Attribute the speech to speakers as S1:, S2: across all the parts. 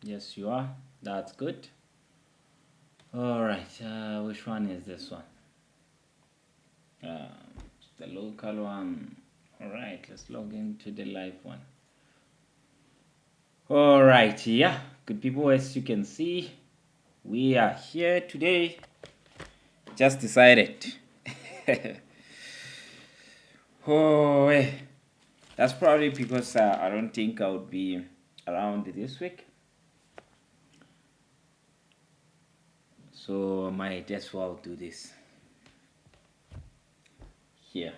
S1: Yes, you are. That's good. All right. Which one is this one? Uh, the local one. All right. Let's log into the live one. All right. Yeah. Good people, as you can see, we are here today. Just decided. Oh, that's probably because I don't think I would be around this week. So I might as well do this here.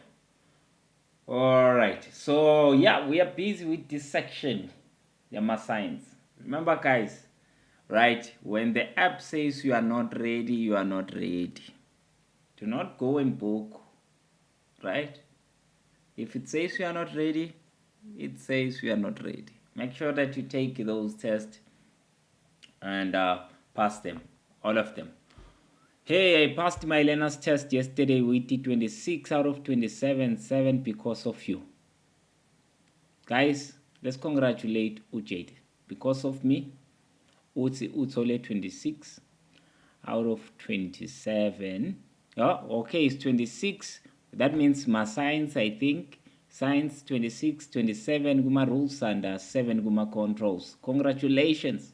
S1: All right. So yeah, we are busy with this section, Yama Science. Remember, guys, right? When the app says you are not ready, you are not ready. Do not go and book, right? If it says you are not ready, it says you are not ready. Make sure that you take those tests and pass them, all of them. Hey, I passed my learner's test yesterday with 26 out of 27, 7 because of you. Guys, let's congratulate Ujaid. Because of me, Utsole 26 out of 27. Oh, okay, it's 26. That means my science, I think. Science 26, 27 Guma rules and 7 Guma controls. Congratulations.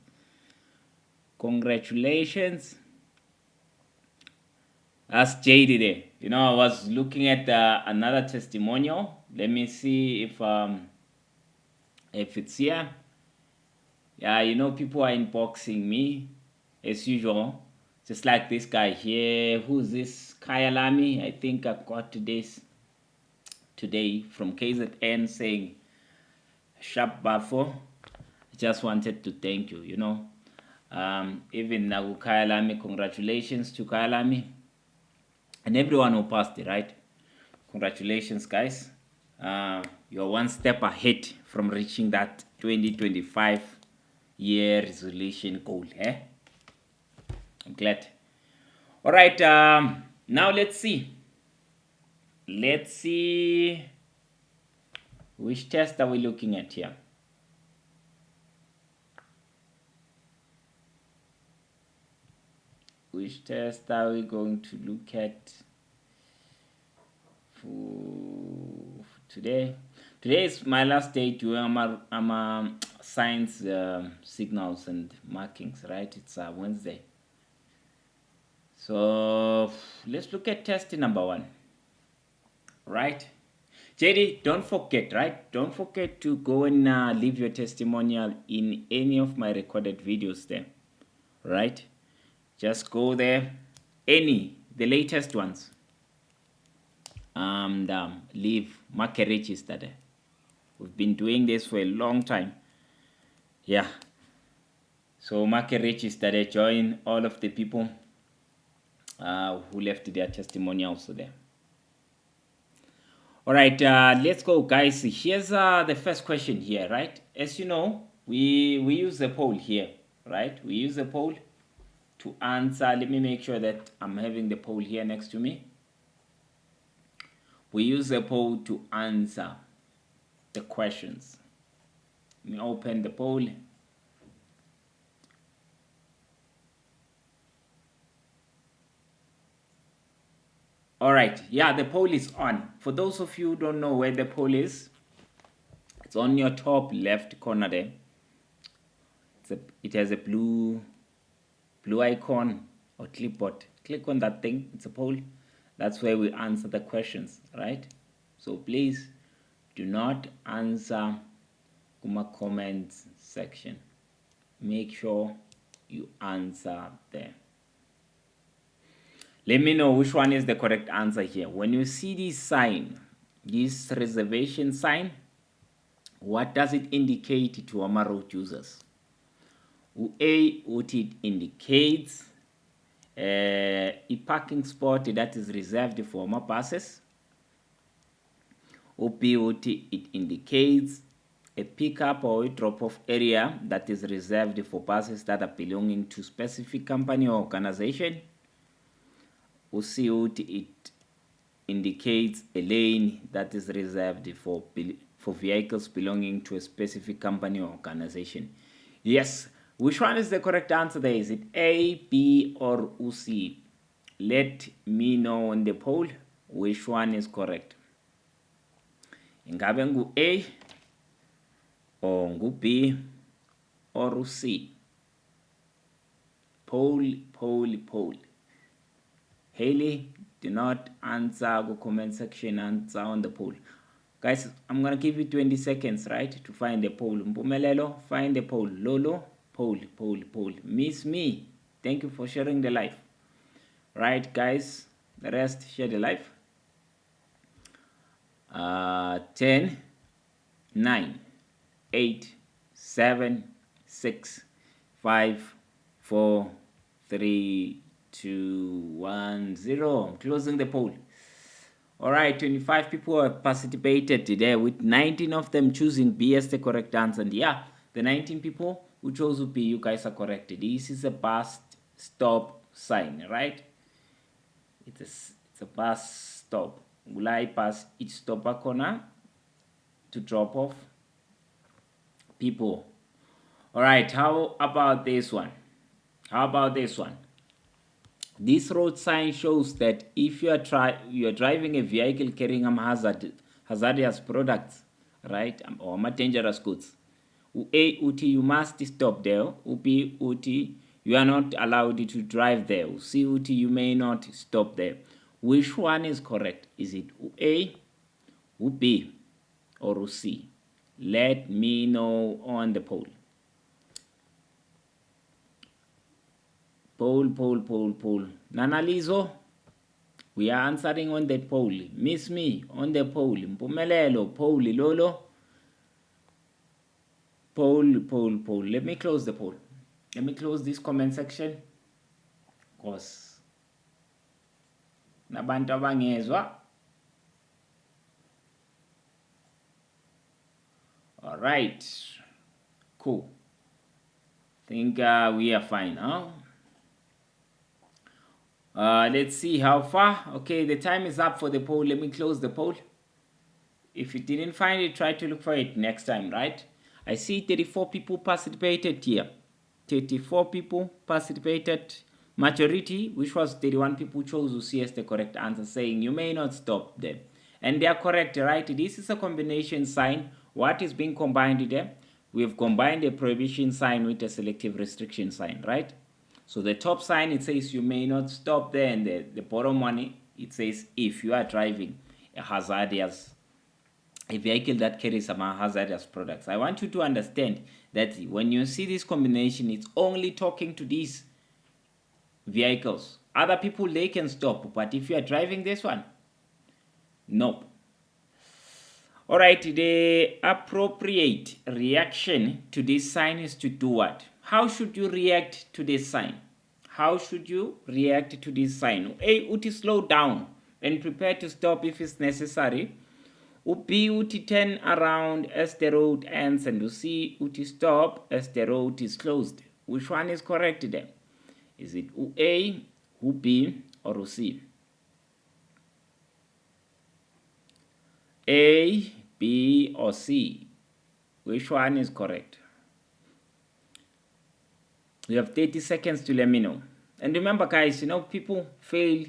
S1: Congratulations. That's JD there. You know, I was looking at another testimonial. Let me see if it's here. Yeah, you know, people are inboxing me as usual. Just like this guy here. Who's this? Kaya Lami. I think I got this today from KZN saying, Sharp Bafo. Just wanted to thank you, you know. Even Nagu Kaya Lami, congratulations to Kaya Lami. And everyone who passed it, right? Congratulations, guys. You're one step ahead from reaching that 2025 year resolution goal. I'm glad. All right. Now let's see. Let's see. Which test are we looking at here? Which test are we going to look at for today? Today is my last day to science signals and markings, right? It's Wednesday. So let's look at test number 1, right? JD, don't forget, right? Don't forget to go and leave your testimonial in any of my recorded videos there, right? Just go there, the latest ones, and leave, mark a register there. We've been doing this for a long time. Yeah. So mark a register there, join all of the people who left their testimony also there. All right, let's go, guys. Here's the first question here, right? As you know, we use a poll here, right? We use a poll to answer. Let me make sure that I'm having the poll here next to me. We use a poll to answer the questions. Let me open the poll. All right, yeah, the poll is on. For those of you who don't know where the poll is, it's on your top left corner there. It has a blue icon or clipboard. Click on that thing. It's a poll. That's where we answer the questions, right? So please do not answer Kuma comments section. Make sure you answer there. Let me know which one is the correct answer here. When you see this sign, this reservation sign, what does it indicate to our road users? A, what it indicates a parking spot that is reserved for our buses. Or B, what it indicates a pickup or a drop-off area that is reserved for buses that are belonging to specific company or organization. Or C, what it indicates a lane that is reserved for vehicles belonging to a specific company or organization. Yes, Which one is the correct answer there? Is it A, B, or C? Let me know on the poll which one is correct. Ingabe ngu-A or ngu-B or C? Poll. Haley, do not answer the comment section, answer on the poll. Guys, I'm gonna give you 20 seconds, right, to find the poll. Mpumelelo, find the poll. Lolo, poll. Miss me, thank you for sharing the live. Right, guys, the rest share the live. 10, 9, 8, 7, 6, 5, 4, 3, 2, 1, 0. I'm closing the poll. All right, 25 people have participated today, with 19 of them choosing B as the correct answer. And yeah, the 19 people who chose B, you guys are correct. This is a bus stop sign, right? It's a bus stop. Will I pass each stopper corner to drop off people? All right, how about this one? This road sign shows that if you are driving a vehicle carrying hazardous products, right, or dangerous goods, A uti you must stop there. B uti you are not allowed to drive there. C uti you may not stop there. Which one is correct? Is it A, B, or C? Let me know on the poll. Poll. Nanalizo, we are answering on the poll. Miss me on the poll. Mpumelelo, poll. Lolo, poll. Let me close the poll. Let me close this comment section, because nabantu abangezwa. All right, cool. Think we are fine now. Let's see how far. Okay, the time is up for the poll. Let me close the poll. If you didn't find it, try to look for it next time, right? I see 34 people participated here. 34 people participated. Majority, which was 31 people, chose C as the correct answer, saying you may not stop them. And they are correct, right? This is a combination sign. What is being combined there? We have combined a prohibition sign with a selective restriction sign, right? So the top sign, it says you may not stop there, and the bottom one, it says if you are driving a vehicle that carries some hazardous products. I want you to understand that when you see this combination, it's only talking to these vehicles. Other people, they can stop, but if you are driving this one, no. All right, the appropriate reaction to this sign is to do what? How should you react to this sign? How should you react to this sign? A, uti slow down and prepare to stop if it's necessary. B, uti turn around as the road ends, and C, uti stop as the road is closed. Which one is correct then? Is it A, B, or C? A, B, or C? Which one is correct? You have 30 seconds to let me know. And remember, guys, people fail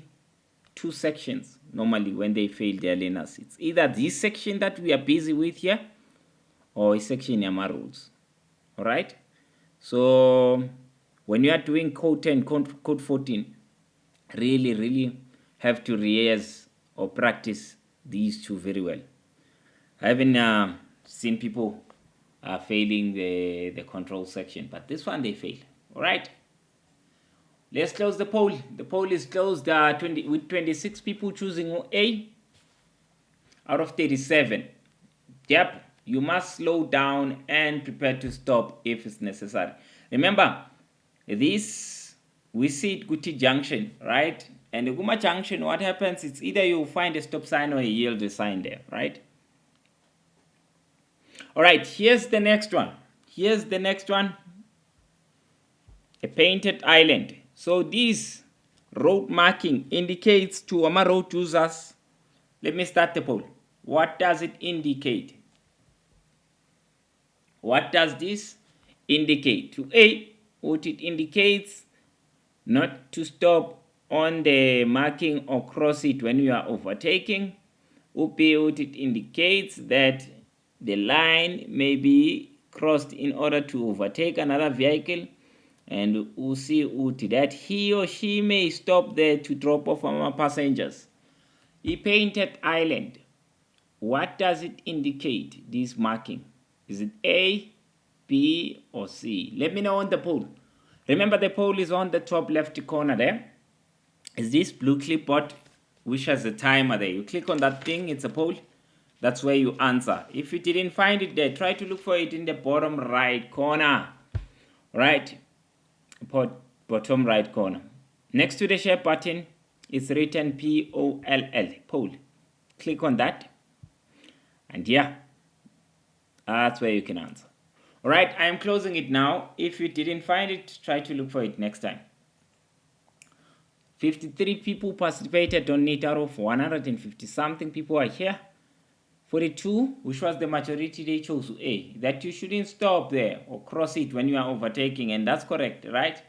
S1: 2 sections normally when they fail their learners. It's either this section that we are busy with here, or a section Yama rules. All right? So when you are doing code 10, code 14, really have to rehearse or practice these 2 very well. I haven't seen people failing the control section, but this one they fail. All right, let's close the poll. The poll is closed with 26 people choosing A out of 37. Yep, you must slow down and prepare to stop if it's necessary. Remember, this, we see it Guti Junction, right? And the Guma Junction, what happens? It's either you find a stop sign or a yield sign there, right? All right, here's the next one. A painted island. So this road marking indicates to our road users. Let me start the poll. What does it indicate? What does this indicate? To A, what it indicates not to stop on the marking or cross it when you are overtaking. B, what it indicates that the line may be crossed in order to overtake another vehicle. And C, that he or she may stop there to drop off our passengers. A painted island. What does it indicate, this marking? Is it A, B, or C? Let me know on the poll. Remember, the poll is on the top left corner there. Is this blue clipboard which has a timer there? You click on that thing, it's a poll. That's where you answer. If you didn't find it there, try to look for it in the bottom right corner. Right? Bottom right corner. Next to the share button, it's written POLL, poll. Click on that. And yeah, that's where you can answer. All right, I am closing it now. If you didn't find it, try to look for it next time. 53 people participated on it out of 150 something people are here. 42, which was the majority, they chose A, that you shouldn't stop there or cross it when you are overtaking, and that's correct, right?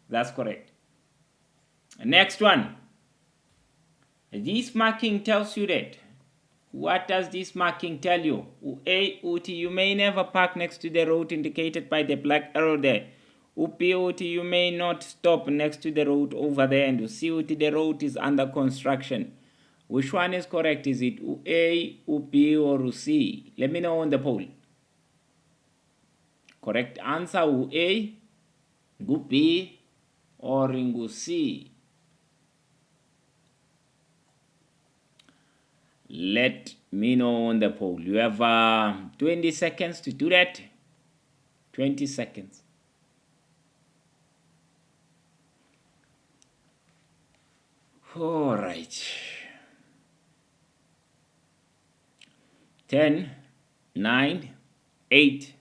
S1: That's correct. Next one. This marking tells you that. What does this marking tell you? A, you may never park next to the road indicated by the black arrow there. B, you may not stop next to the road over there. And C, the road is under construction. Which one is correct? Is it A, B, or C? Let me know on the poll. Correct answer, A, B, or C. Let me know on the poll. You have 20 seconds to do that. 20 seconds. All right. 10, 9, 8,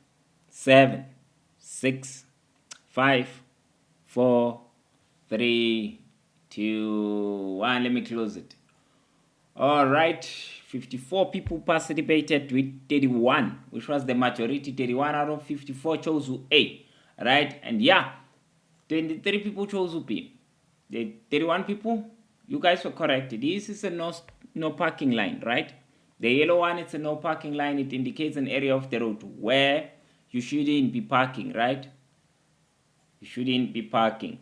S1: 7, 6, 5, 4, 3, 2, 1. Let me close it. All right. 54 people participated with 31, which was the majority. 31 out of 54 chose A. Right? And yeah, 23 people chose B. The 31 people, you guys were correct. This is a no parking line, right? The yellow one, it's a no parking line. It indicates an area of the road where you shouldn't be parking, right? You shouldn't be parking.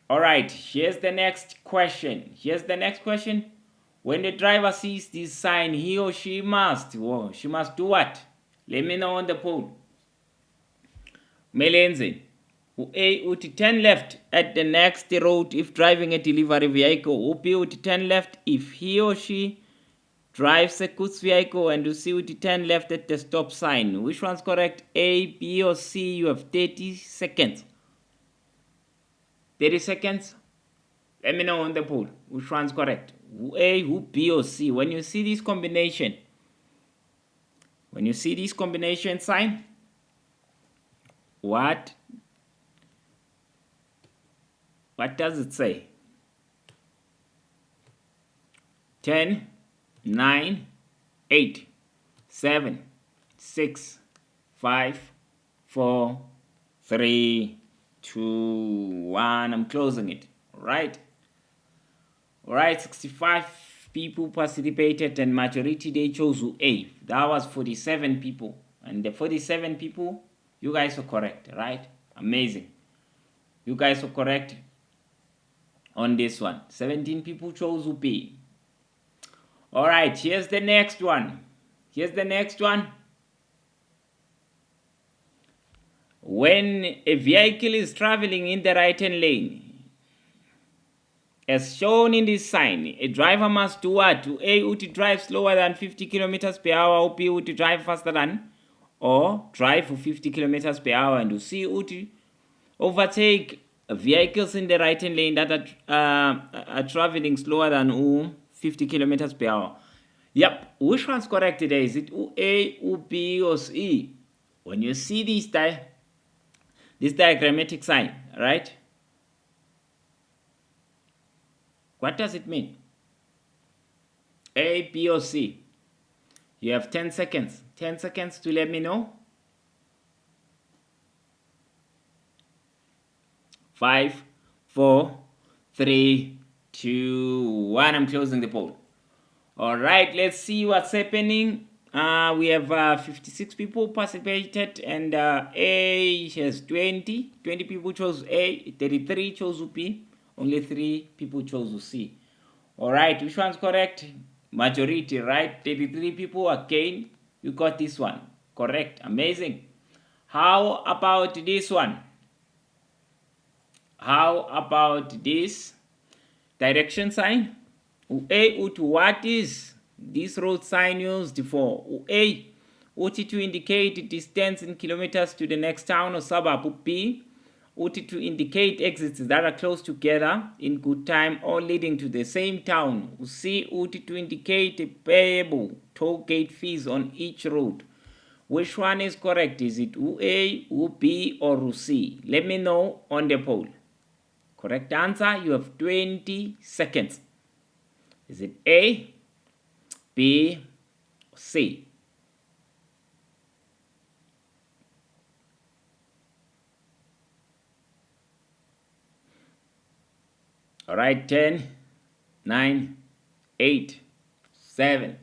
S1: All right, here's the next question. When the driver sees this sign, he or she must do what? Let me know on the poll. Melenze. A, would turn left at the next road if driving a delivery vehicle. B, would turn left if he or she drives a goods vehicle, and C, would turn left at the stop sign. Which one's correct? A, B, or C? You have 30 seconds. 30 seconds. Let me know on the poll. Which one's correct? A, B, or C? When you see this combination, sign, what does it say? 10, 9, 8, 7, 6, 5, 4, 3, 2, 1. I'm closing it. All right, 65 people participated and majority they chose A. That was 47 people. And the 47 people, you guys are correct, right? Amazing. You guys are correct on this one. 17 people chose B. All right, here's the next one. When a vehicle is traveling in the right-hand lane, as shown in this sign, a driver must do what? A, would drive slower than 50 kilometers per hour, or B, would drive faster than or drive for 50 kilometers per hour, and C, would overtake vehicles in the right-hand lane that are traveling slower than 50 kilometers per hour. Yep, which one's correct today? Is it A, B, or C? When you see this diagrammatic sign, right? What does it mean? A, B, or C? You have 10 seconds. 10 seconds to let me know. 5, 4, 3, 2, 1. I'm closing the poll. All right, let's see what's happening. We have 56 people participated, and A has 20 people chose A, 33 chose B, only 3 people chose C. All right, which one's correct? Majority, right? 33 people. Again, you got this one correct. Amazing. How about this one? How about this direction sign? What is this road sign used for? A, to indicate distance in kilometers to the next town or suburb. B, to indicate exits that are close together in good time or leading to the same town. C, to indicate payable toll gate fees on each road. Which one is correct? Is it A, B, or C? Let me know on the poll. Correct answer, you have 20 seconds. Is it A, B, or C? All right, 10, 9, 8, 7,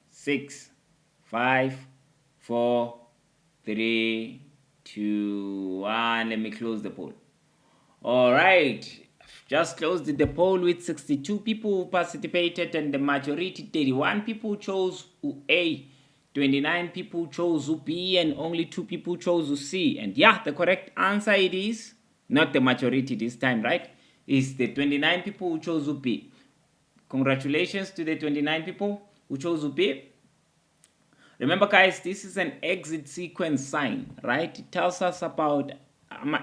S1: 6, 5, 4, 3, 2, 1. Let me close the poll. All right, just closed the poll with 62 people who participated, and the majority, 31 people chose A, 29 people chose B, and only 2 people chose C. And yeah, the correct answer it is not the majority this time, right? It's the 29 people who chose B. Congratulations to the 29 people who chose B. Remember, guys, this is an exit sequence sign, right? It tells us about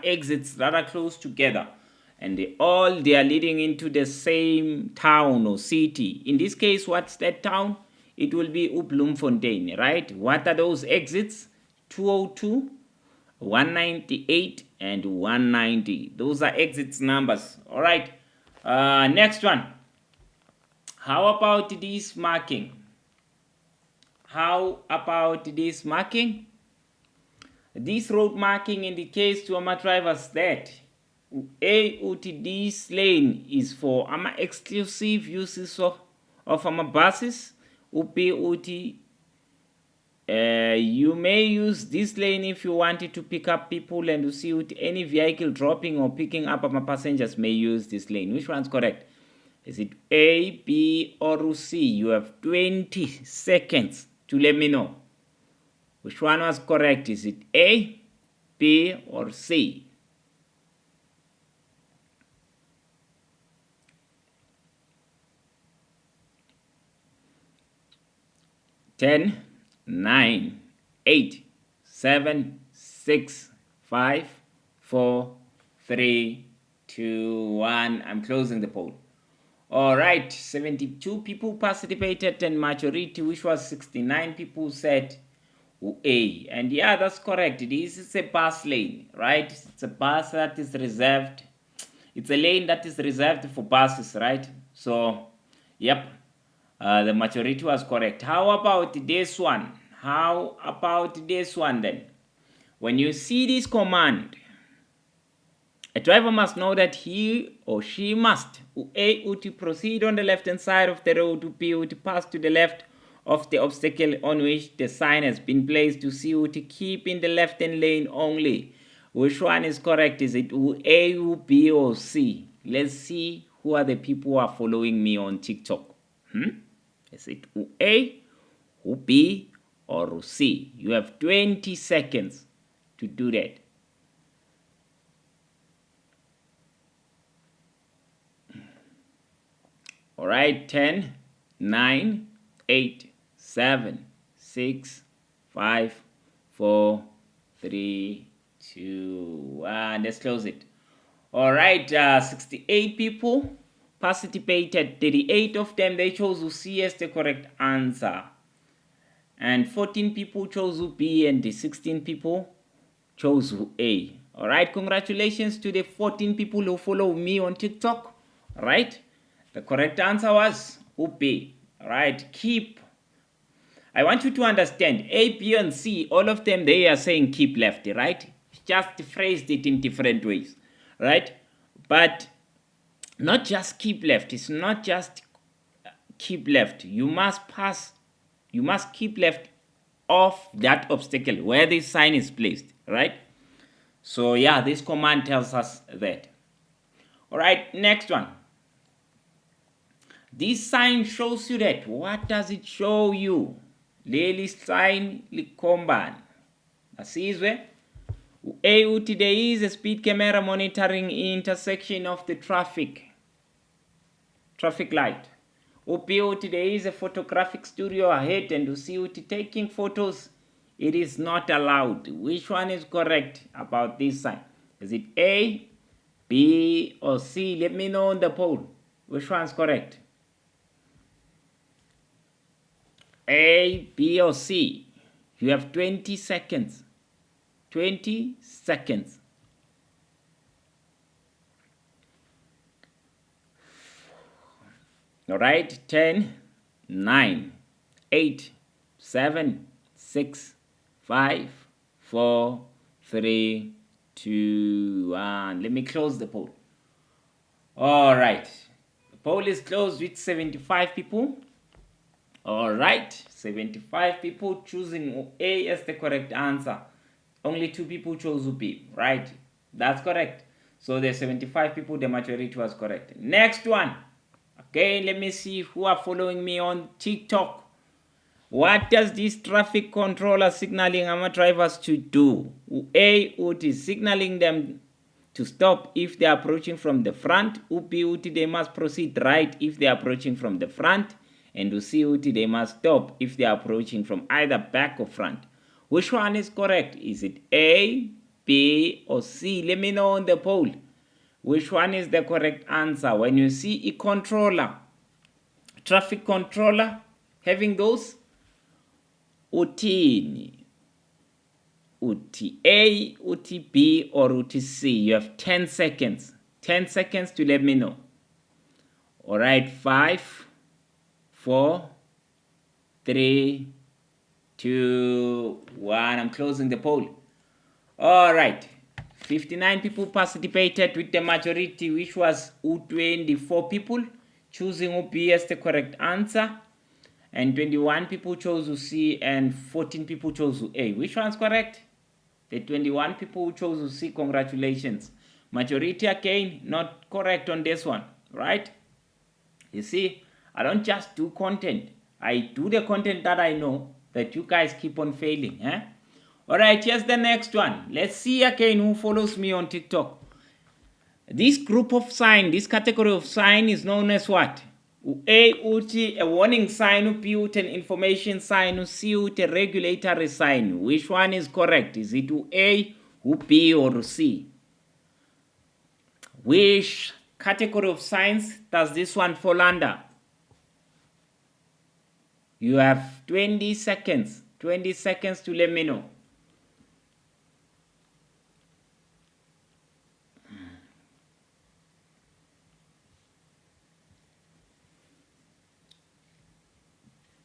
S1: exits that are close together, and they are leading into the same town or city. In this case, what's that town? It will be Bloemfontein, right? What are those exits? 202, 198, and 190. Those are exits numbers. All right. Next one. How about this marking? How about this marking? This road marking indicates to our drivers that this lane is for exclusive uses of our buses. You may use this lane if you wanted to pick up people, and you see any vehicle dropping or picking up passengers may use this lane. Which one's correct? Is it A, B, or C? You have 20 seconds to let me know. Which one was correct? Is it A, B, or C? Ten, 9, 8, 7, 6, 5, 4, 3, 2, 1. I'm closing the poll. All right, 72 people participated, and majority, which was 69 people, said A. And yeah, that's correct. This is a bus lane, right? It's a bus that is reserved. It's a lane that is reserved for buses, right? So, yep, the majority was correct. How about this one? How about this one then? When you see this command, a driver must know that he or she must A, to proceed on the left-hand side of the road, B, to pass to the left of the obstacle on which the sign has been placed, to C, to keep in the left-hand lane only. Which one is correct? Is it A, B, or C? Let's see who are the people who are following me on TikTok. Is it A, B, or C? You have 20 seconds to do that. All right, 10, 9, 8, 7, 6, 5, 4, 3, 2, 1. Let's close it. All right, 68 people participated. 38 of them, they chose C as the correct answer. And 14 people chose B, and the 16 people chose A. All right, congratulations to the 14 people who follow me on TikTok. All right. The correct answer was B. All right, keep. I want you to understand A, B, and C, all of them, they are saying keep left, right? Just phrased it in different ways, right? But not just keep left. It's not just keep left. You must pass. You must keep left of that obstacle where this sign is placed, right? So yeah, this command tells us that. All right, next one. This sign shows you that. What does it show you? Leli sign likomban. Asizwe. Uti there is a speed camera monitoring intersection of the traffic light. Uti there is a photographic studio ahead, and you see uti taking photos. It is not allowed. Which one is correct about this sign? Is it A, B, or C? Let me know on the poll. Which one is correct? A, B, or C? You have 20 seconds. 20 seconds. All right, 10, 9, 8, 7, 6, 5, 4, 3, 2, 1. Let me close the poll. All right, the poll is closed with 75 people. All right, 75 people choosing A as the correct answer. Only 2 people chose B, right? That's correct. So the 75 people, the majority was correct. Next one. Okay, let me see who are following me on TikTok. What does this traffic controller signaling our drivers to do? A, it is signaling them to stop if they are approaching from the front. B, they must proceed right if they are approaching from the front. And C, they must stop if they are approaching from either back or front. Which one is correct? Is it A, B, or C? Let me know on the poll. Which one is the correct answer? When you see a controller, traffic controller, having those, uti A, uti B, or uti C. You have 10 seconds. 10 seconds to let me know. All right, 5, 4, 3, 2, 1. I'm closing the poll. All right. 59 people participated with the majority, which was 24 people choosing B as the correct answer. And 21 people chose C and 14 people chose A. Which one's correct? The 21 people who chose C, congratulations. Majority again, not correct on this one, right? You see, I don't just do content. I do the content that I know that you guys keep on failing. All right, here's the next one. Let's see again who follows me on TikTok. This group of sign, this category of sign is known as what? A, a warning sign, B, an information sign, C, a regulatory sign. Which one is correct? Is it A, B, or C? Which category of signs does this one fall under? You have 20 seconds. 20 seconds to let me know.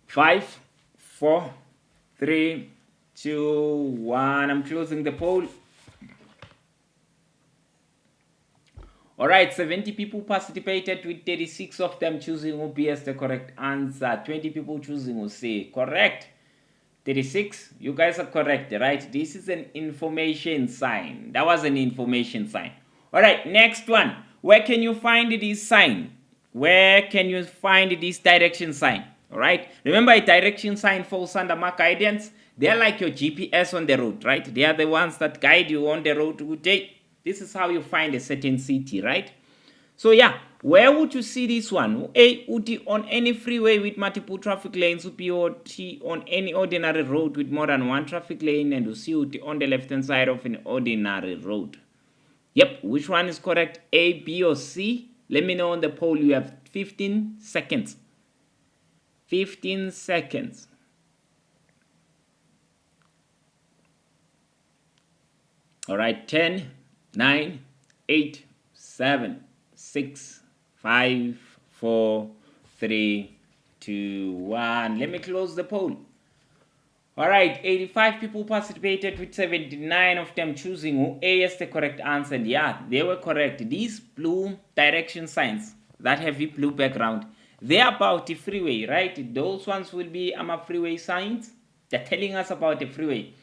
S1: Five, 4, 3, 2, 1. I'm closing the poll. All right, 70 people participated with 36 of them choosing B as the correct answer. 20 people choosing C. Correct. 36. You guys are correct, right? This is an information sign. That was an information sign. All right, next one. Where can you find this sign? Where can you find this direction sign? All right. Remember, a direction sign falls under mark guidance. They're like your GPS on the road, right? They are the ones that guide you on the road to take. This is how you find a certain city, right? So yeah, where would you see this one? A, on any freeway with multiple traffic lanes, B, on any ordinary road with more than one traffic lane, and C, on the left-hand side of an ordinary road. Yep, which one is correct? A, B, or C? Let me know on the poll. You have 15 seconds. 15 seconds. All right, 10, 9, 8, 7, 6, 5, 4, 3, 2, 1. Let me close the poll. All right, 85 people participated with 79 of them choosing A as the correct answer. And yeah, they were correct. These blue direction signs that have a blue background, they're about the freeway, right? Those ones will be freeway signs. They're telling us about the freeway.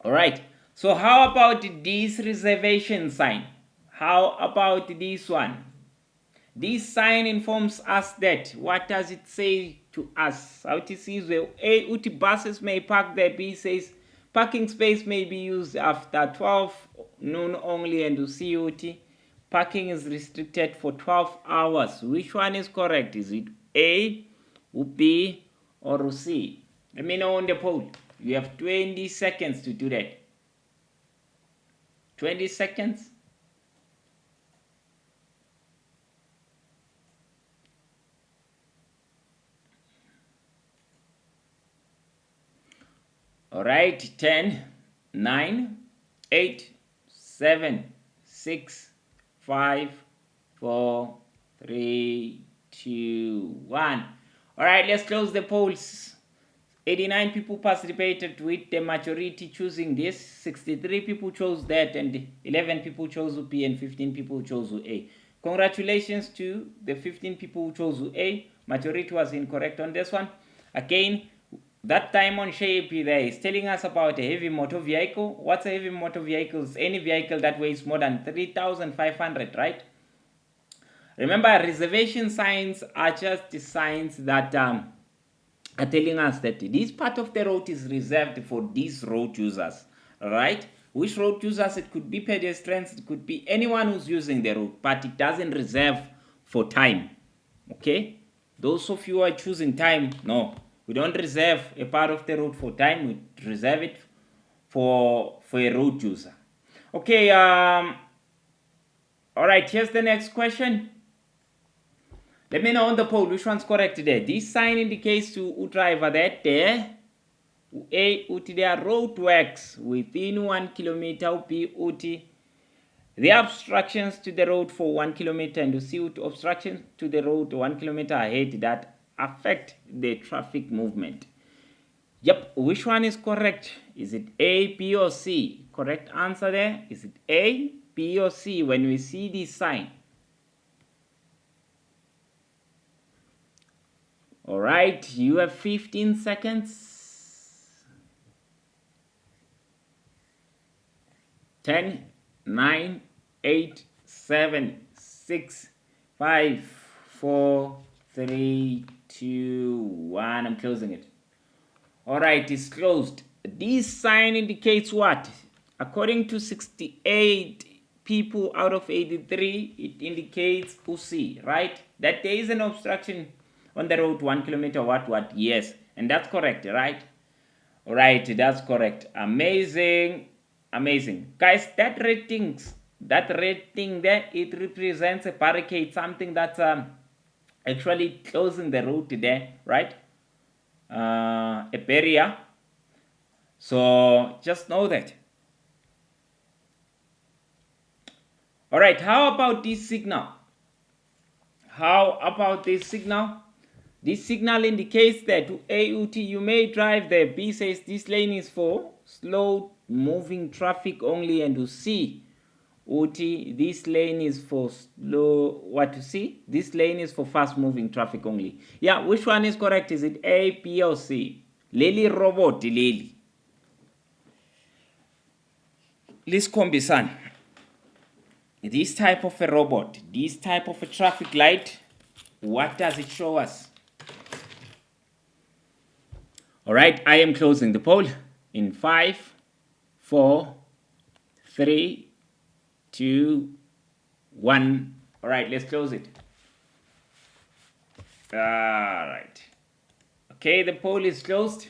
S1: All right, so how about this reservation sign? How about this one? This sign informs us that, what does it say to us? How it says, A, uti buses may park there. B says, parking space may be used after 12 noon only, and C, uti, parking is restricted for 12 hours. Which one is correct? Is it A, B, or C? Let me know on the poll. You have 20 seconds to do that. 20 seconds. All right, 10, 9, 8, 7, 6, 5, 4, 3, 2, 1. All right, let's close the polls. 89 people participated with the majority choosing this. 63 people chose that, and 11 people chose B, and 15 people chose A. Congratulations to the 15 people who chose A. Majority was incorrect on this one. Again, that time on shape there is telling us about a heavy motor vehicle. What's a heavy motor vehicle? It's any vehicle that weighs more than 3,500, right? Remember, reservation signs are just the signs that are telling us that this part of the road is reserved for these road users, right? Which road users? It could be pedestrians, it could be anyone who's using the road, but it doesn't reserve for time, okay? Those of you who are choosing time, no. We don't reserve a part of the road for time. We reserve it for a road user. Okay. All right. Here's the next question. Let me know on the poll which one's correct there. This sign indicates to driver that there are road works within 1 kilometer. B, the obstructions to the road for 1 kilometer, and C, obstructions to the road 1 kilometer ahead that affect the traffic movement. Yep, which one is correct? Is it A, B, or C? Correct answer there. Is it A, B, or C when we see this sign? All right, you have 15 seconds. 10, 9, 8, 7, 6, 5, 4, 3, 2, 1. I'm closing it. All right, it's closed. This sign indicates what? According to 68 people out of 83, it indicates C, right? That there is an obstruction on the road 1 kilometer. What? Yes, and that's correct, right? All right, that's correct. Amazing, amazing, guys. That red thing there, it represents a barricade, something that's actually closing the road there, right? A barrier. So just know that. All right, how about this signal? This signal indicates that AUT, you may drive there. B says this lane is for slow moving traffic only, and to C, UT, this lane is for slow, this lane is for fast moving traffic only. Yeah, which one is correct? Is it A, B, or C? Leli robot, Leli. Liskombisana. This type of a robot, this type of a traffic light, what does it show us? All right, I am closing the poll in 5, 4, 3, 2, 1. All right, let's close it. All right. Okay, the poll is closed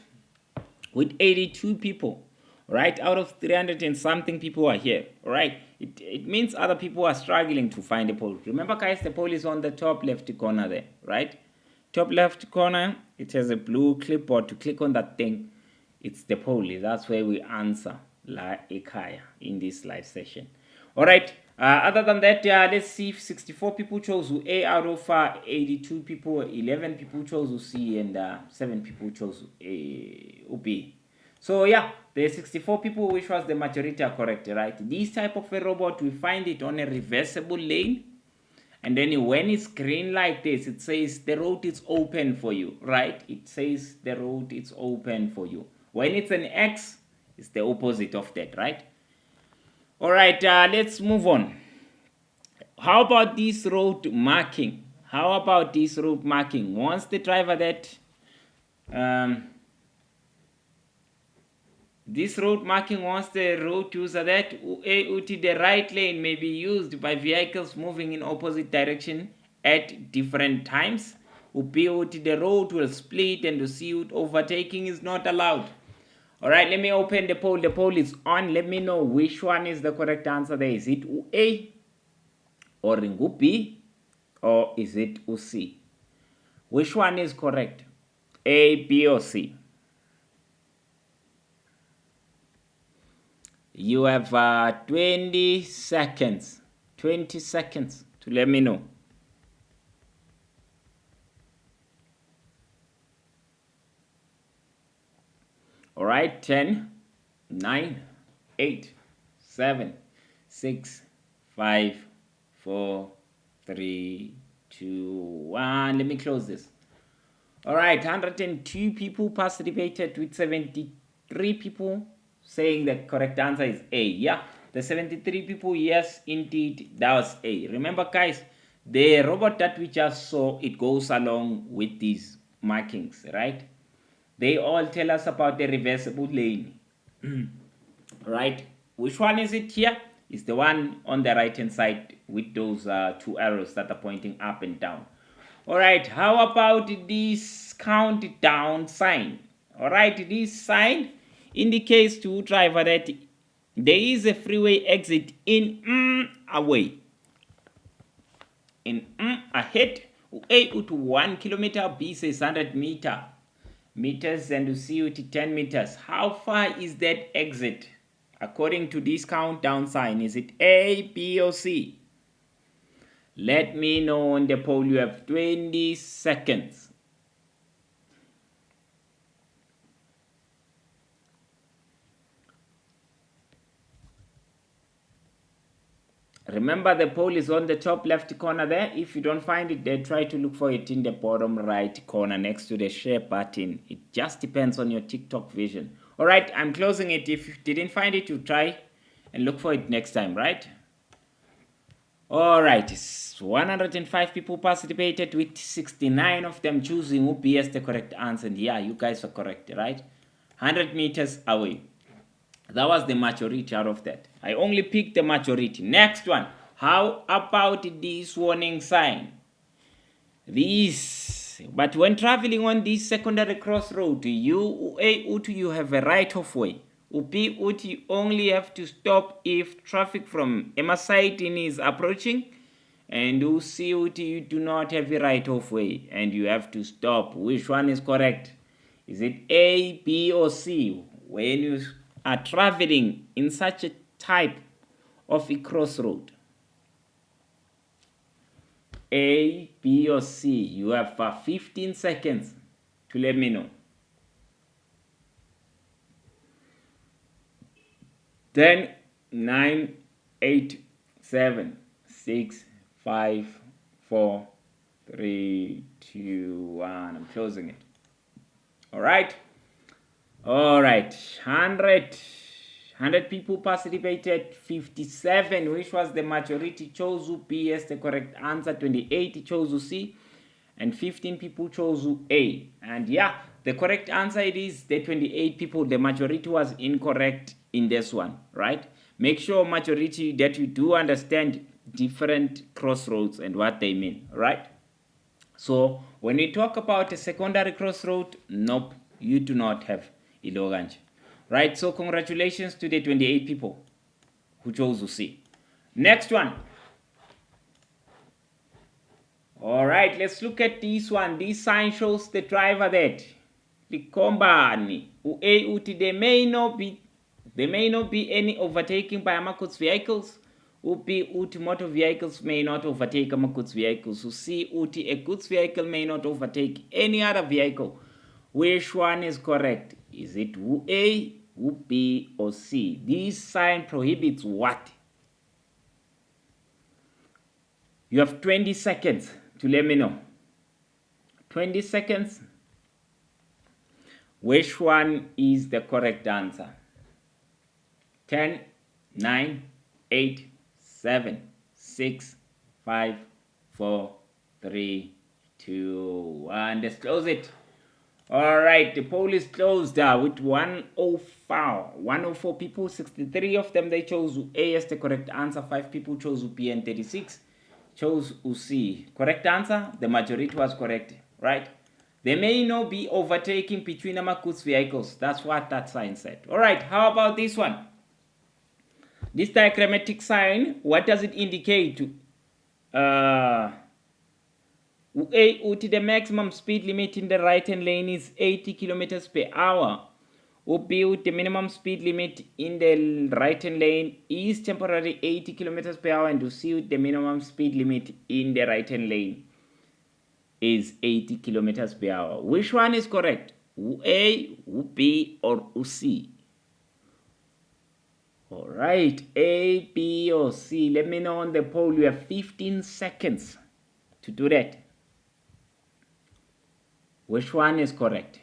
S1: with 82 people. All right, out of 300 and something people are here. All right, it means other people are struggling to find the poll. Remember, guys, the poll is on the top left corner there, right? Top left corner, it has a blue clipboard. To click on that thing, it's the poll. That's where we answer La Ekaya in this live session. All right, other than that, let's see if 64 people chose A out of 82 people, 11 people chose C, and 7 people chose B. So yeah, the 64 people, which was the majority, are correct, right? This type of a robot, we find it on a reversible lane. And then when it's green like this, it says the road is open for you, right? It says the road is open for you. When it's an X, it's the opposite of that, right? All right, let's move on. How about this road marking? How about this road marking? Once the driver that this road marking wants the road user that the right lane may be used by vehicles moving in opposite direction at different times. The road will split and C overtaking is not allowed. Alright, let me open the poll. The poll is on. Let me know which one is the correct answer there. Is it A or B or is it C? Which one is correct? A, B or C? You have 20 seconds. 20 seconds to let me know. All right, 10, 9, 8, 7, 6, 5, 4, 3, 2, 1. Let me close this. All right, 102 people participated with 73 people saying the correct answer is A. Yeah, the 73 people, yes, indeed, that was A. Remember, guys, the robot that we just saw, it goes along with these markings, right? They all tell us about the reversible lane. Right? Which one is it here? It's the one on the right hand side with those two arrows that are pointing up and down. Alright, how about this countdown sign? Alright, this sign indicates to driver that there is a freeway exit in away. In ahead, A to 1 kilometer, B says 100 meters, and you see it 10 meters. How far is that exit according to this countdown sign? Is it A, B or C? Let me know on the poll. You have 20 seconds. Remember, the poll is on the top left corner there. If you don't find it there, try to look for it in the bottom right corner next to the share button. It just depends on your TikTok vision. Alright, I'm closing it. If you didn't find it, you try and look for it next time, right? Alright, 105 people participated with 69 of them choosing B as the correct answer. And yeah, you guys are correct, right? 100 meters away. That was the majority out of that. I only picked the majority. Next one. How about this warning sign? But when traveling on this secondary crossroad, you have a right of way. You only have to stop if traffic from Emerson is approaching. And you do not have a right of way. And you have to stop. Which one is correct? Is it A, B or C? When you are traveling in such a type of a crossroad. A, B or C. You have 15 seconds to let me know. 10, 9, 8, 7, 6, 5, 4, 3, 2, 1. I'm closing it. All right. All right, 100 people participated, 57, which was the majority, chose B as the correct answer, 28 chose C, and 15 people chose A. And yeah, the correct answer it is the 28 people. The majority was incorrect in this one, right? Make sure majority that you do understand different crossroads and what they mean, right? So when we talk about a secondary crossroad, nope, you do not have Iloganje. Right, so congratulations to the 28 people who chose to see. Next one. Alright, let's look at this one. This sign shows the driver that there may not be any overtaking by Amakut's vehicles. Motor vehicles may not overtake Amakut's vehicles. A goods vehicle may not overtake any other vehicle. Which one is correct? Is it A, B, or C? This sign prohibits what? You have 20 seconds to let me know. 20 seconds. Which one is the correct answer? 10, 9, 8, 7, 6, 5, 4, 3, 2, 1. Let's close it. All right, the poll is closed with 104 people. 63 of them, they chose A as the correct answer. 5 people chose B and 36 chose C. Correct answer? The majority was correct, right? There may not be overtaking between the goods vehicles. That's what that sign said. All right, how about this one? This diagrammatic sign, what does it indicate? The maximum speed limit in the right-hand lane is 80 kilometers per hour. The minimum speed limit in the right-hand lane is temporarily 80 kilometers per hour, and the minimum speed limit in the right-hand lane is 80 kilometers per hour. Which one is correct? A, B, or C? All right, A, B, or C. Let me know on the poll. You have 15 seconds to do that. Which one is correct?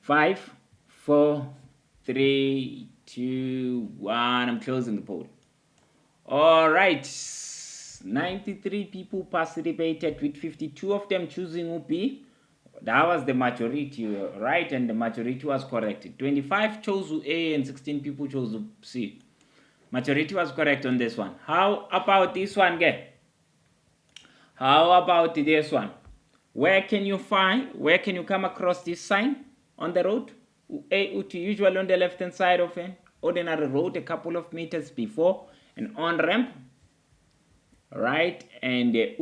S1: 5, 4, 3, 2, 1. I'm closing the poll. All right, 93 people participated, with 52 of them choosing B. That was the majority, right? And the majority was correct. 25 chose A and 16 people chose C. Majority was correct on this one. How about this one, guys? How about this one? Where can you come across this sign on the road? Usually on the left hand side of an ordinary road, a couple of meters before an on-ramp. Right, and the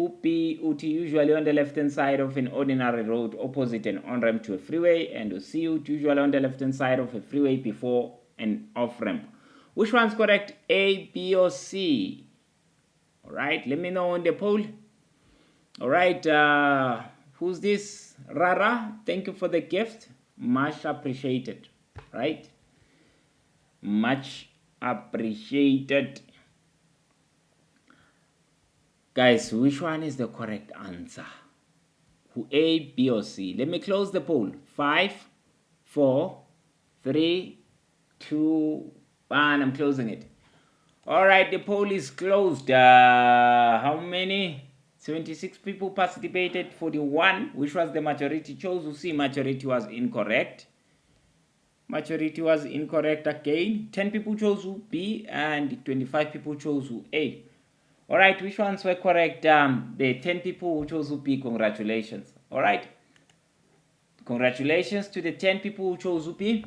S1: usually on the left hand side of an ordinary road opposite an on-ramp to a freeway, and the C usually on the left hand side of a freeway before an off-ramp. Which one's correct? A, B, or C? All right, let me know on the poll. All right, who's this? Rara, thank you for the gift. Much appreciated, right? Much appreciated. Guys, which one is the correct answer? A, B, or C? Let me close the poll. 5, 4, 3, 2, 1. I'm closing it. All right, the poll is closed. How many? 76 people participated. 41, which was the majority, chose C. Majority was incorrect. Majority was incorrect again. 10 people chose B and 25 people chose A. All right, which ones were correct? The 10 people who chose B, congratulations. All right, congratulations to the 10 people who chose B.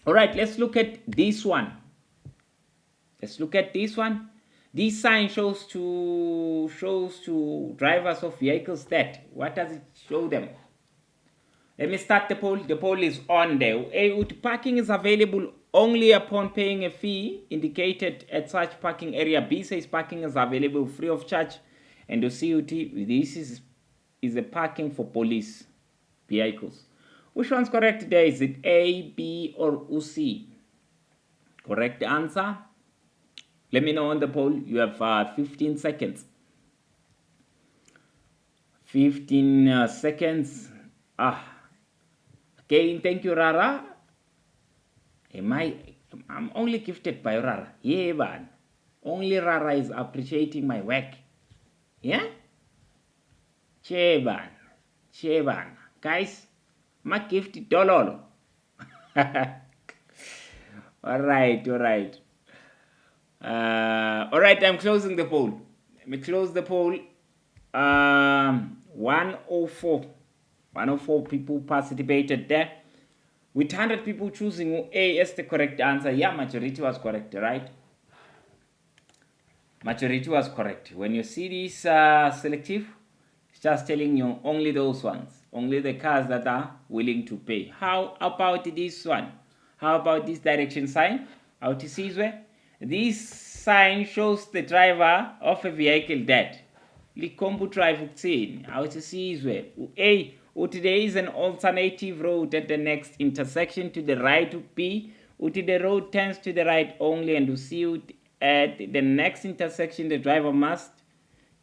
S1: All right, let's look at this one. Let's look at this one. This sign shows to drivers of vehicles that. What does it show them? Let me start the poll. The poll is on there. A, parking is available only upon paying a fee indicated at such parking area. B says parking is available free of charge. And the CUT, this is a parking for police vehicles. Which one's correct there? Is it A, B, or C? Correct answer? Let me know on the poll. You have 15 seconds. 15 seconds. Again, thank you, Rara. I'm only gifted by Rara. Yeah, man. Only Rara is appreciating my work. Yeah? Cheban. Guys, my gift dololo. Alright. Alright, I'm closing the poll. Let me close the poll. 104 people participated there. With 100 people choosing A as the correct answer. Yeah, majority was correct, right? Majority was correct. When you see this selective, it's just telling you only those ones. Only the cars that are willing to pay. How about this one? How about this direction sign? How to see where? This sign shows the driver of a vehicle that Likombu drive ukuseni. How to see where? A, Uti there is an alternative road at the next intersection to the right of B. Uti the road turns to the right only, and to see it at the next intersection the driver must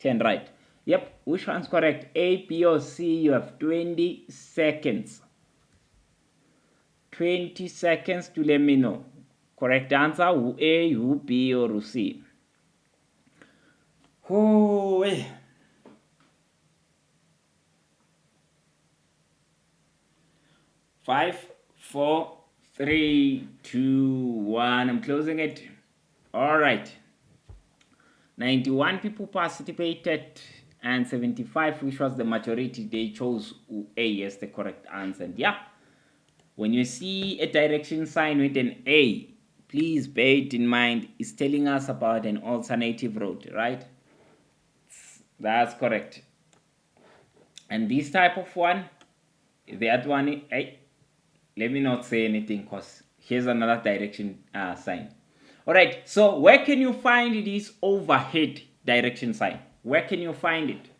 S1: turn right. Yep, which one's correct? A, B, or C? You have 20 seconds. 20 seconds to let me know. Correct answer, who A, who B, or who C? Oh, 5, 4, 3, 2, 1. I'm closing it. All right. 91 people participated and 75, which was the majority, they chose A as the correct answer. And yeah, when you see a direction sign with an A, please bear it in mind, it's telling us about an alternative road, right? That's correct. And this type of one, that one, let me not say anything because here's another direction sign. All right, so where can you find this overhead direction sign? Where can you find it?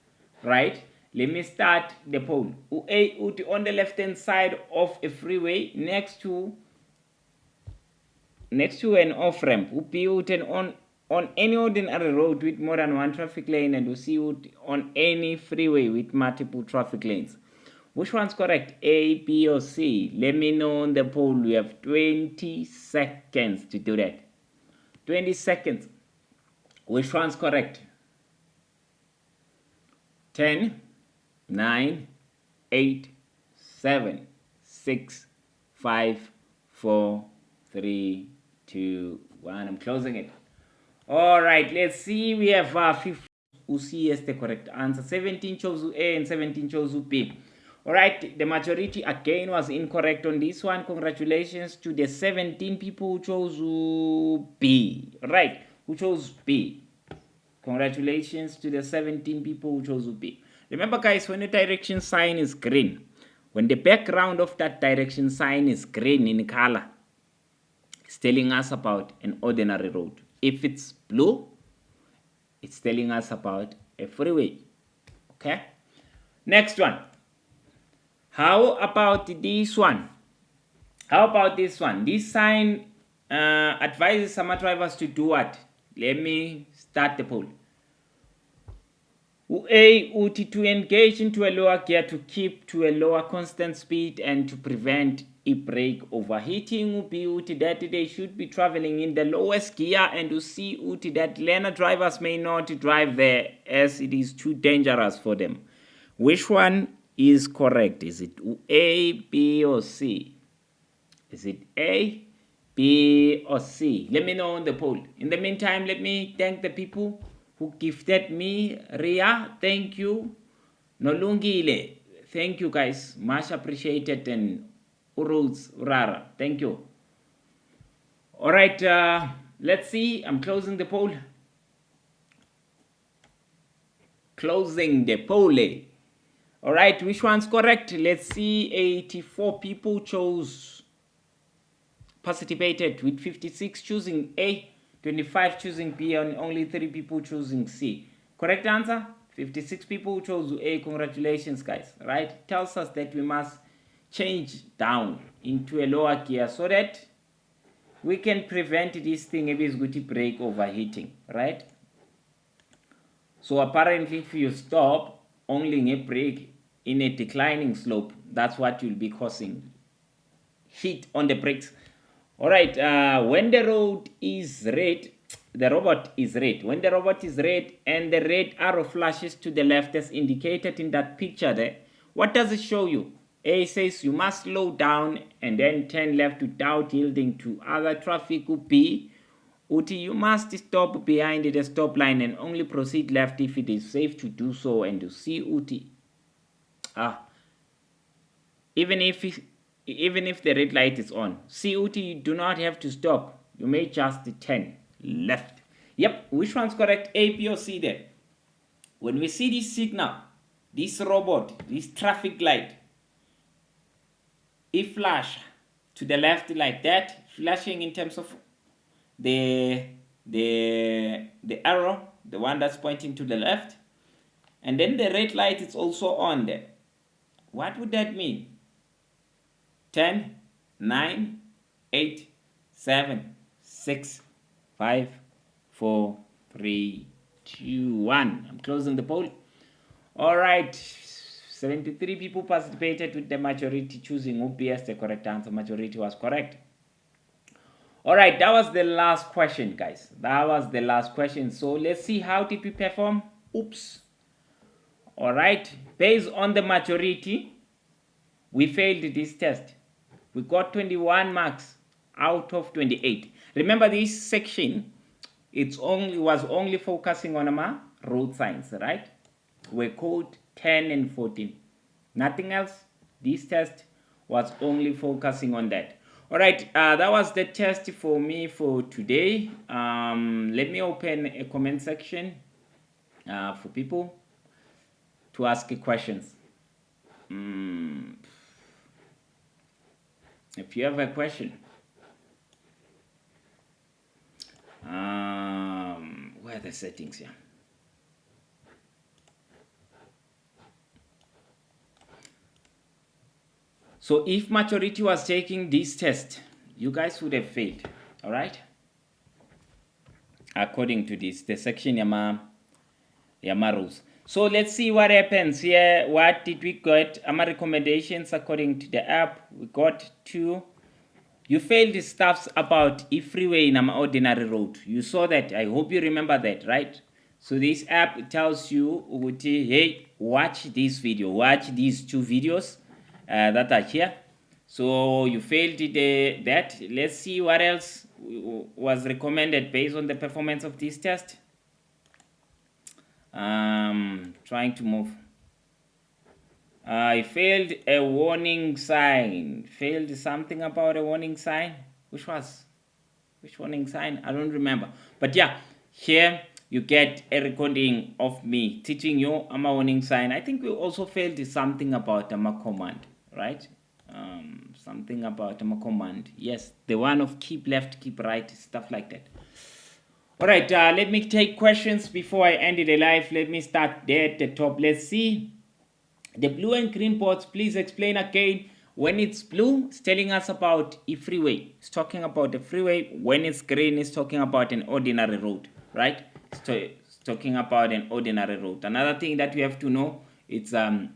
S1: Right? Let me start the poll. A, on the left hand side of a freeway next to an off ramp. B, on any ordinary road with more than one traffic lane, and C, on any freeway with multiple traffic lanes. Which one's correct? A, B, or C? Let me know on the poll. We have 20 seconds to do that. 20 seconds. Which one's correct? 10, 9, 8, 7, 6, 5, 4, 3, 2, 1. I'm closing it. All right, let's see. We have 15 who C as the correct answer. 17 chose A and 17 chose B. All right, the majority again was incorrect on this one. Congratulations to the 17 people who chose B. Right, who chose B. Congratulations to the 17 people who chose B. Remember, guys, when the direction sign is green, when the background of that direction sign is green in color, it's telling us about an ordinary road. If it's blue, it's telling us about a freeway. Okay? Next one. How about this one? How about this one? This sign advises some drivers to do what? Let me start the poll. A, to engage into a lower gear to keep to a lower constant speed and to prevent e-brake overheating. B, that they should be traveling in the lowest gear, and to C, that learner drivers may not drive there as it is too dangerous for them. Which one is correct? Is it A, B, or C? Is it A, B, or C? Let me know on the poll. In the meantime, let me thank the people who gifted me. Ria, thank you. Nolungile, thank you guys. Much appreciated. And Uruz, Urara, thank you. All right, let's see. I'm closing the poll. Closing the poll. All right, which one's correct? Let's see. 84 people participated, with 56 choosing A, 25 choosing B, and only 3 people choosing C. Correct answer? 56 people chose A. Congratulations, guys. Right? Tells us that we must change down into a lower gear so that we can prevent this thing if it's going to brake overheating. Right? So apparently, if you stop only a brake in a declining slope, that's what you'll be causing heat on the brakes. All right, when the road is red, the robot is red. When the robot is red and the red arrow flashes to the left as indicated in that picture there, what does it show you? A says you must slow down and then turn left without yielding to other traffic. B, you must stop behind the stop line and only proceed left if it is safe to do so. And C, even if the red light is on, COT, you do not have to stop. You may just turn left. Yep, which one's correct? A, B, or C there? When we see this signal, this robot, this traffic light, it flash to the left like that, flashing in terms of the arrow, the one that's pointing to the left, and then the red light is also on there. What would that mean? 10, 9, 8, 7, 6, 5, 4, 3, 2, 1. I'm closing the poll. All right. 73 people participated with the majority choosing OPS the correct answer. Majority was correct. All right, that was the last question, guys. That was the last question. So let's see, how did we perform? Oops. All right, based on the majority, we failed this test. We got 21 marks out of 28. Remember, this section, was only focusing on road signs, right? We code 10 and 14. Nothing else. This test was only focusing on that. All right, that was the test for me for today. Let me open a comment section for people to ask questions. If you have a question, where are the settings here? So if majority was taking this test, you guys would have failed, all right? According to this, the section Yama rules. So let's see what happens here. What did we get? Ama recommendations according to the app. We got 2. You failed stuffs about e-freeway in an ordinary road. You saw that. I hope you remember that, right? So this app tells you, hey, watch this video. Watch these 2 videos that are here. So you failed that. Let's see what else was recommended based on the performance of this test. Trying to move. I failed a warning sign. Failed something about a warning sign. Which warning sign? I don't remember. But yeah, here you get a recording of me teaching you a warning sign. I think we also failed something about a command, right? Something about a command. Yes, the one of keep left, keep right, stuff like that. All right, let me take questions before I end the live. Let me start there at the top. Let's see. The blue and green boards, please explain again. When it's blue, it's telling us about a freeway. It's talking about the freeway. When it's green, it's talking about an ordinary road, right? It's talking about an ordinary road. Another thing that we have to know, it's what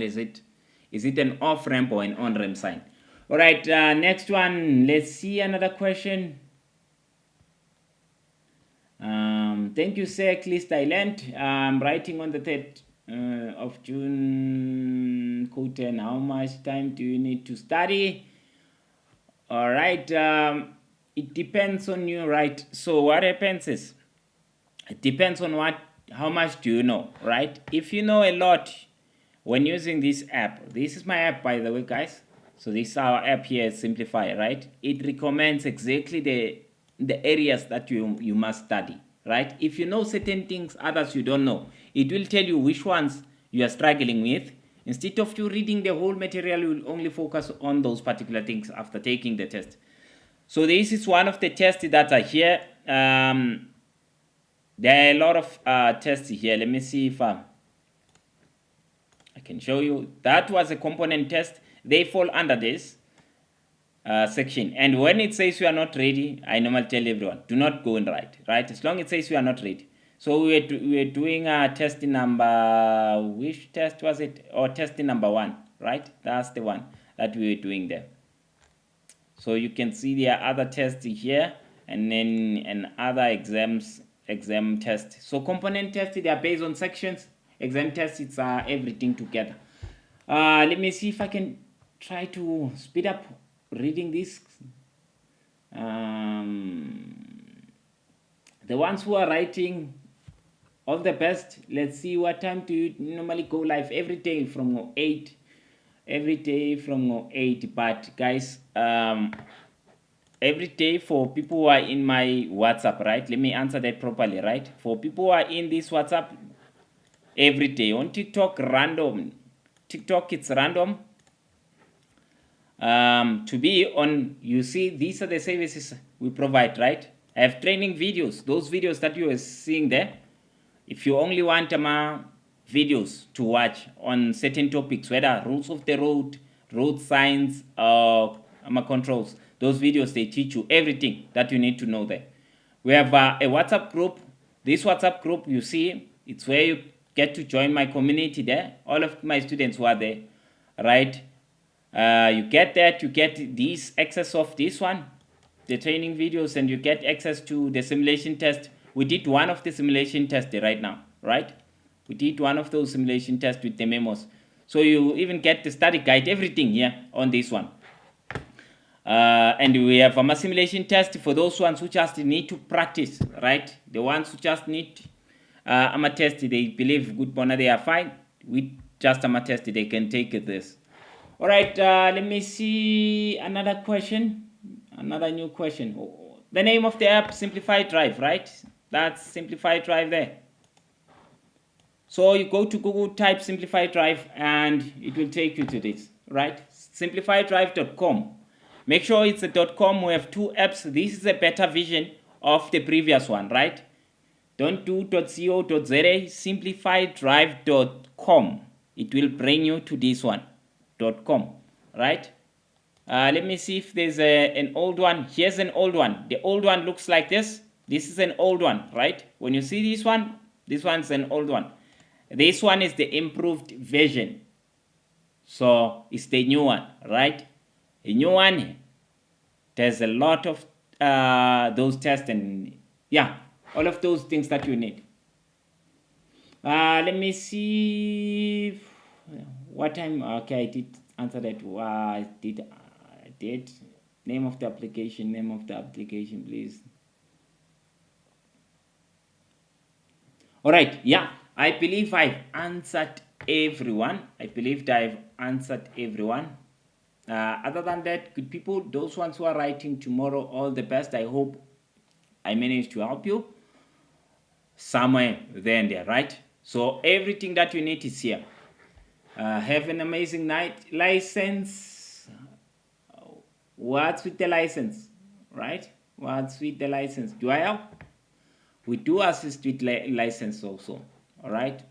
S1: is it? Is it an off-ramp or an on-ramp sign? All right, next one. Let's see another question. Thank you, sir. Clear Thailand. Writing on the 3rd of June. Code 10. How much time do you need to study? All right. It depends on you, right? So what happens is, it depends on how much do you know, right? If you know a lot when using this app, this is my app, by the way, guys. So this is our app here, Simplify, right? It recommends exactly the areas that you must study, right? If you know certain things, others you don't know, it will tell you which ones you are struggling with. Instead of you reading the whole material, you will only focus on those particular things after taking the test. So this is one of the tests that are here. There are a lot of tests here. Let me see if I can show you. That was a component test. They fall under this section. And when it says you are not ready, I normally tell everyone, do not go and write, right? As long as it says you are not ready. So we are doing test number, which test was it? Or test number 1, right? That's the one that we were doing there. So you can see there are other tests here, and then other exam tests. So component tests, they are based on sections. Exam tests, it's everything together. Let me see if I can try to speed up reading this. The ones who are writing, all the best. Let's see, what time do you normally go live? Every day from 8. Every day from 8. But guys, every day for people who are in my WhatsApp, right? Let me answer that properly, right? For people who are in this WhatsApp, every day. On TikTok, random. TikTok, it's random. To be on, you see, these are the services we provide, right? I have training videos, those videos that you are seeing there. If you only want videos to watch on certain topics, whether rules of the road signs, controls. Those videos, they teach you everything that you need to know there. We have a WhatsApp group. This WhatsApp group, you see, it's where you get to join my community there. All of my students who are there, right? You get that, you get this access of this one, the training videos, and you get access to the simulation test. We did one of the simulation tests right now, right? We did one of those simulation tests with the memos. So you even get the study guide, everything here on this one. And we have a simulation test for those ones who just need to practice, right? The ones who just need a test, they believe good bona, they are fine. With just a test, they can take this. All right, let me see another question, another new question. The name of the app, Simplify Drive, right? That's Simplify Drive there. So you go to Google, type Simplify Drive, and it will take you to this, right? simplifydrive.com. Make sure it's a .com. We have two apps. This is a better version of the previous one, right? Don't do .co.za, simplifydrive.com. It will bring you to this one, .com, right? Let me see if there's an old one. Here's an old one. The old one looks like this. This is an old one, right? When you see this one's an old one. This one is the improved version. So it's the new one, right? A new one, there's a lot of those tests and yeah, all of those things that you need. Let me see what time. Okay, I did answer that. I did. Name of the application, please. All right, yeah, I believe I've answered everyone. Other than that, good people, those ones who are writing tomorrow, all the best. I hope I managed to help you somewhere there and there, right? So everything that you need is here. Have an amazing night. License. What's with the license, right? What's with the license? Do I help? We do assist with license also, all right?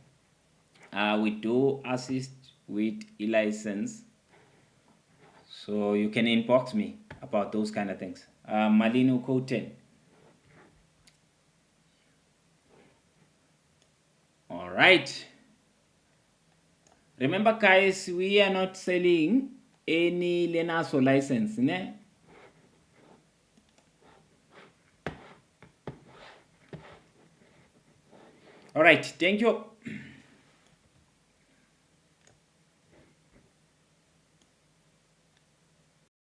S1: We do assist with e-license. So you can inbox me about those kind of things. Malinu Code 10. All right. Remember, guys, we are not selling any Lenaso license, ne? All right. Thank you.